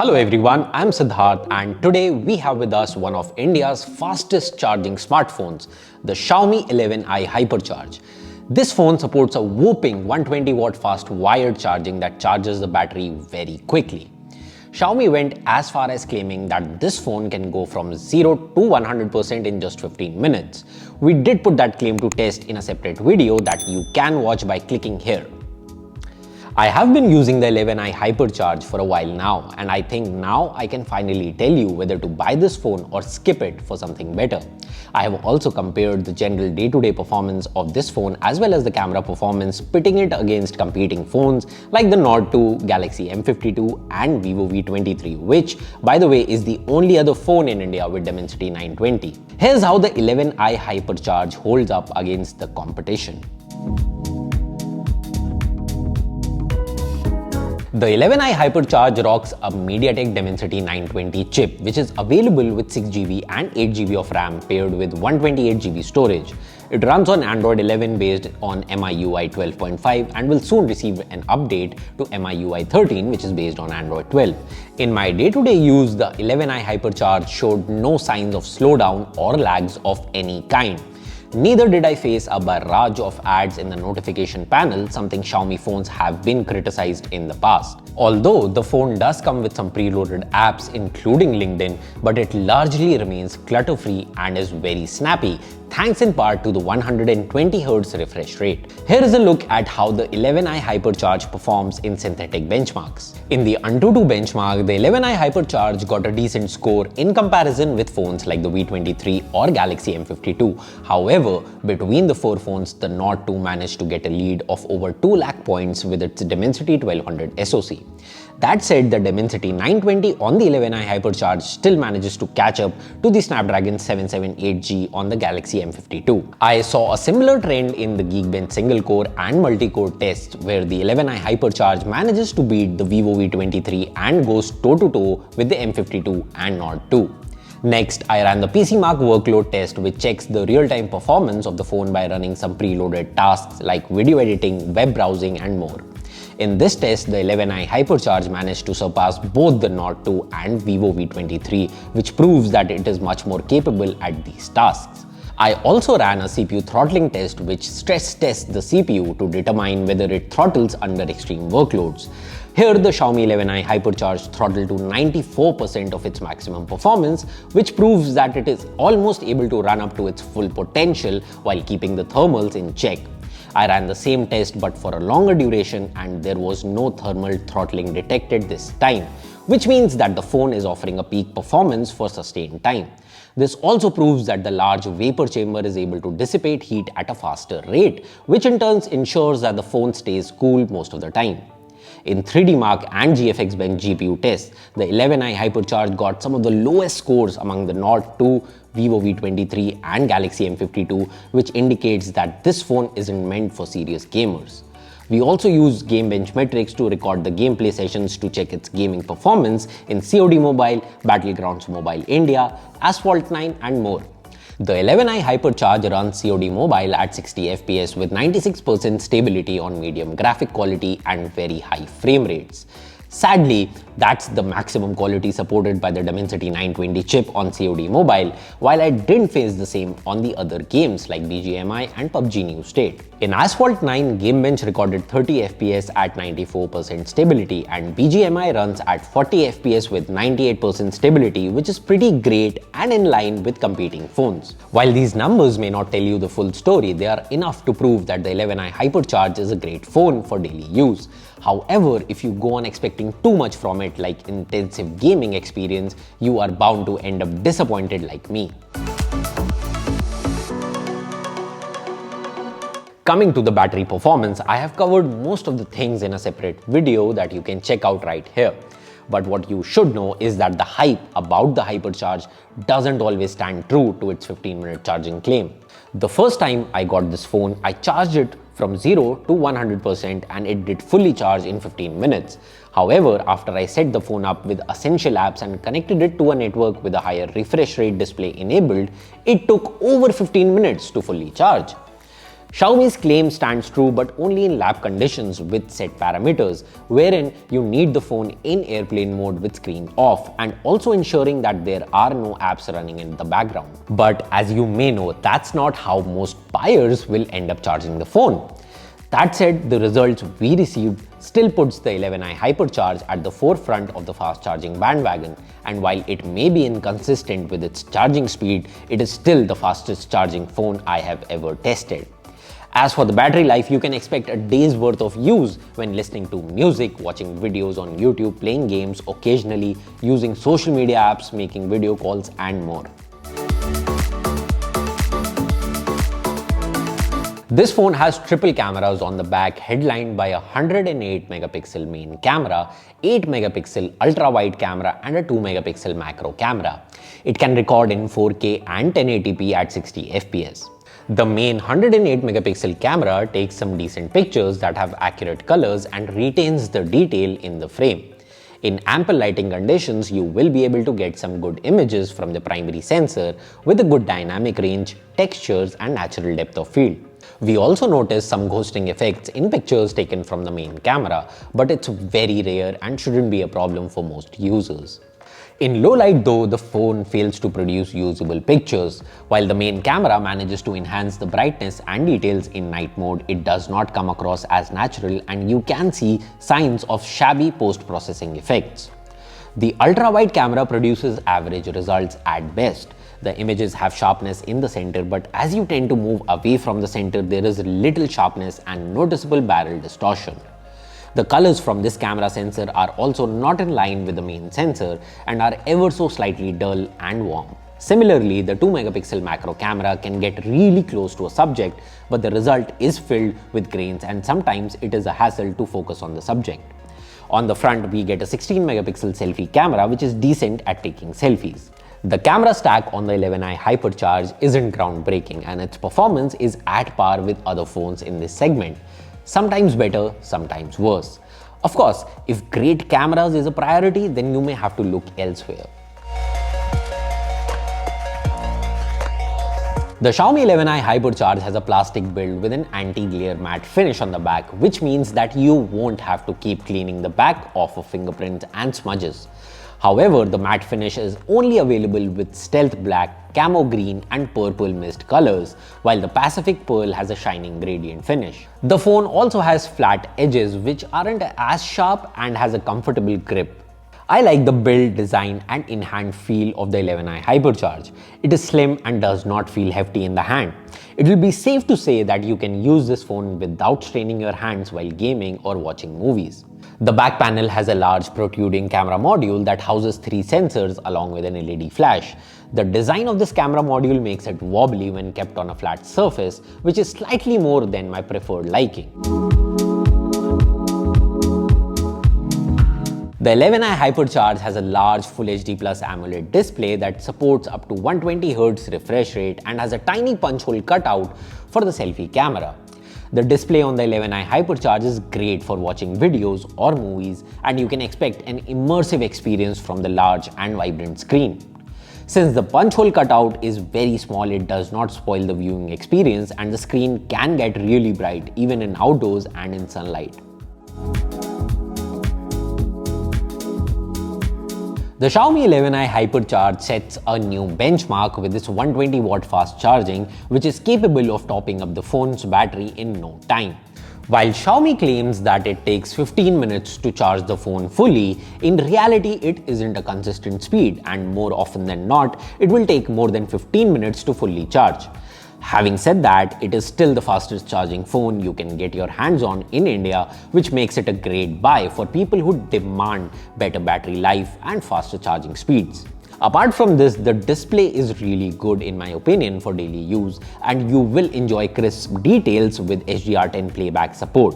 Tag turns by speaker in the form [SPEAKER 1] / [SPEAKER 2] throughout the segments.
[SPEAKER 1] Hello everyone, I'm Siddharth and today we have with us one of India's fastest charging smartphones, the Xiaomi 11i Hypercharge. This phone supports a whopping 120 watt fast wired charging that charges the battery very quickly. Xiaomi went as far as claiming that this phone can go from 0 to 100% in just 15 minutes. We did put that claim to test in a separate video that you can watch by clicking here. I have been using the 11i Hypercharge for a while now, and I think now I can finally tell you whether to buy this phone or skip it for something better. I have also compared the general day-to-day performance of this phone as well as the camera performance, pitting it against competing phones like the Nord 2, Galaxy M52 and Vivo V23, which by the way is the only other phone in India with Dimensity 920. Here's how the 11i Hypercharge holds up against the competition. The 11i Hypercharge rocks a MediaTek Dimensity 920 chip, which is available with 6GB and 8GB of RAM paired with 128GB storage. It runs on Android 11 based on MIUI 12.5 and will soon receive an update to MIUI 13, which is based on Android 12. In my day-to-day use, the 11i Hypercharge showed no signs of slowdown or lags of any kind. Neither did I face a barrage of ads in the notification panel, something Xiaomi phones have been criticized in the past. Although the phone does come with some preloaded apps including LinkedIn, but it largely remains clutter-free and is very snappy, thanks in part to the 120Hz refresh rate. Here is a look at how the 11i Hypercharge performs in synthetic benchmarks. In the AnTuTu benchmark, the 11i Hypercharge got a decent score in comparison with phones like the V23 or Galaxy M52. However, between the four phones, the Nord 2 managed to get a lead of over 2 lakh points with its Dimensity 1200 SoC. That said, the Dimensity 920 on the 11i Hypercharge still manages to catch up to the Snapdragon 778G on the Galaxy M52. I saw a similar trend in the Geekbench single-core and multi-core tests where the 11i Hypercharge manages to beat the Vivo V23 and goes toe-to-toe with the M52 and Nord 2. Next, I ran the PCMark workload test, which checks the real-time performance of the phone by running some preloaded tasks like video editing, web browsing and more. In this test, the 11i Hypercharge managed to surpass both the Nord 2 and Vivo V23, which proves that it is much more capable at these tasks. I also ran a CPU throttling test which stress tests the CPU to determine whether it throttles under extreme workloads. Here, the Xiaomi 11i Hypercharge throttled to 94% of its maximum performance, which proves that it is almost able to run up to its full potential while keeping the thermals in check. I ran the same test but for a longer duration and there was no thermal throttling detected this time, which means that the phone is offering a peak performance for sustained time. This also proves that the large vapor chamber is able to dissipate heat at a faster rate, which in turn ensures that the phone stays cool most of the time. In 3DMark and GFX Bench GPU tests, the 11i Hypercharge got some of the lowest scores among the Nord 2, Vivo V23 and Galaxy M52, which indicates that this phone isn't meant for serious gamers. We also use Gamebench metrics to record the gameplay sessions to check its gaming performance in COD Mobile, Battlegrounds Mobile India, Asphalt 9 and more. The 11i Hypercharge runs COD Mobile at 60 FPS with 96% stability on medium graphic quality and very high frame rates. Sadly, that's the maximum quality supported by the Dimensity 920 chip on COD Mobile, while I didn't face the same on the other games like BGMI and PUBG New State. In Asphalt 9, Gamebench recorded 30 FPS at 94% stability and BGMI runs at 40 FPS with 98% stability, which is pretty great and in line with competing phones. While these numbers may not tell you the full story, they are enough to prove that the 11i Hypercharge is a great phone for daily use. However, if you go on expecting too much from it like intensive gaming experience, you are bound to end up disappointed like me. Coming to the battery performance, I have covered most of the things in a separate video that you can check out right here. But what you should know is that the hype about the Hypercharge doesn't always stand true to its 15-minute charging claim. The first time I got this phone, I charged it from 0 to 100% and it did fully charge in 15 minutes. However, after I set the phone up with essential apps and connected it to a network with a higher refresh rate display enabled, it took over 15 minutes to fully charge. Xiaomi's claim stands true, but only in lab conditions with set parameters, wherein you need the phone in airplane mode with screen off and also ensuring that there are no apps running in the background. But as you may know, that's not how most buyers will end up charging the phone. That said, the results we received still puts the 11i Hypercharge at the forefront of the fast charging bandwagon, and while it may be inconsistent with its charging speed, it is still the fastest charging phone I have ever tested. As for the battery life, you can expect a day's worth of use when listening to music, watching videos on YouTube, playing games, occasionally using social media apps, making video calls, and more. This phone has triple cameras on the back, headlined by a 108 megapixel main camera, 8 megapixel ultra-wide camera and a 2 megapixel macro camera. It can record in 4K and 1080p at 60 fps. The main 108 megapixel camera takes some decent pictures that have accurate colors and retains the detail in the frame. In ample lighting conditions, you will be able to get some good images from the primary sensor with a good dynamic range, textures and natural depth of field. We also noticed some ghosting effects in pictures taken from the main camera, but it's very rare and shouldn't be a problem for most users. In low light though, the phone fails to produce usable pictures. While the main camera manages to enhance the brightness and details in night mode, it does not come across as natural and you can see signs of shabby post-processing effects. The ultra-wide camera produces average results at best. The images have sharpness in the center, but as you tend to move away from the center, there is little sharpness and noticeable barrel distortion. The colors from this camera sensor are also not in line with the main sensor and are ever so slightly dull and warm. Similarly, the 2 megapixel macro camera can get really close to a subject, but the result is filled with grains and sometimes it is a hassle to focus on the subject. On the front, we get a 16 megapixel selfie camera which is decent at taking selfies. The camera stack on the 11i Hypercharge isn't groundbreaking and its performance is at par with other phones in this segment. Sometimes better, sometimes worse. Of course, if great cameras is a priority, then you may have to look elsewhere. The Xiaomi 11i Hypercharge has a plastic build with an anti-glare matte finish on the back, which means that you won't have to keep cleaning the back off of fingerprints and smudges. However, the matte finish is only available with stealth black, camo green and purple mist colors, while the Pacific Pearl has a shining gradient finish. The phone also has flat edges which aren't as sharp and has a comfortable grip. I like the build, design and in-hand feel of the 11i Hypercharge. It is slim and does not feel hefty in the hand. It will be safe to say that you can use this phone without straining your hands while gaming or watching movies. The back panel has a large protruding camera module that houses 3 sensors along with an LED flash. The design of this camera module makes it wobbly when kept on a flat surface, which is slightly more than my preferred liking. The 11i Hypercharge has a large Full HD Plus AMOLED display that supports up to 120Hz refresh rate and has a tiny punch hole cutout for the selfie camera. The display on the 11i Hypercharge is great for watching videos or movies, and you can expect an immersive experience from the large and vibrant screen. Since the punch hole cutout is very small, it does not spoil the viewing experience and the screen can get really bright even in outdoors and in sunlight. The Xiaomi 11i Hypercharge sets a new benchmark with its 120-watt fast charging, which is capable of topping up the phone's battery in no time. While Xiaomi claims that it takes 15 minutes to charge the phone fully, in reality it isn't a consistent speed and more often than not, it will take more than 15 minutes to fully charge. Having said that, it is still the fastest charging phone you can get your hands on in India, which makes it a great buy for people who demand better battery life and faster charging speeds. Apart from this, the display is really good in my opinion for daily use, and you will enjoy crisp details with HDR10 playback support.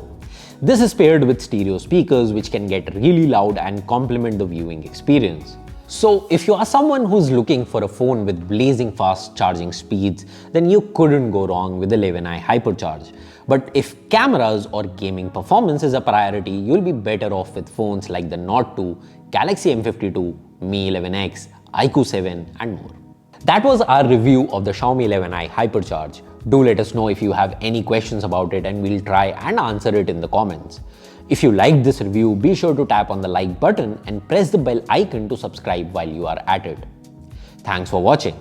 [SPEAKER 1] This is paired with stereo speakers which can get really loud and complement the viewing experience. So if you are someone who's looking for a phone with blazing fast charging speeds, then you couldn't go wrong with the 11i Hypercharge. But if cameras or gaming performance is a priority, you'll be better off with phones like the Note 2, Galaxy M52, Mi 11X, iQOO 7 and more. That was our review of the Xiaomi 11i Hypercharge. Do let us know if you have any questions about it and we'll try and answer it in the comments. If you liked this review, be sure to tap on the like button and press the bell icon to subscribe while you are at it. Thanks for watching.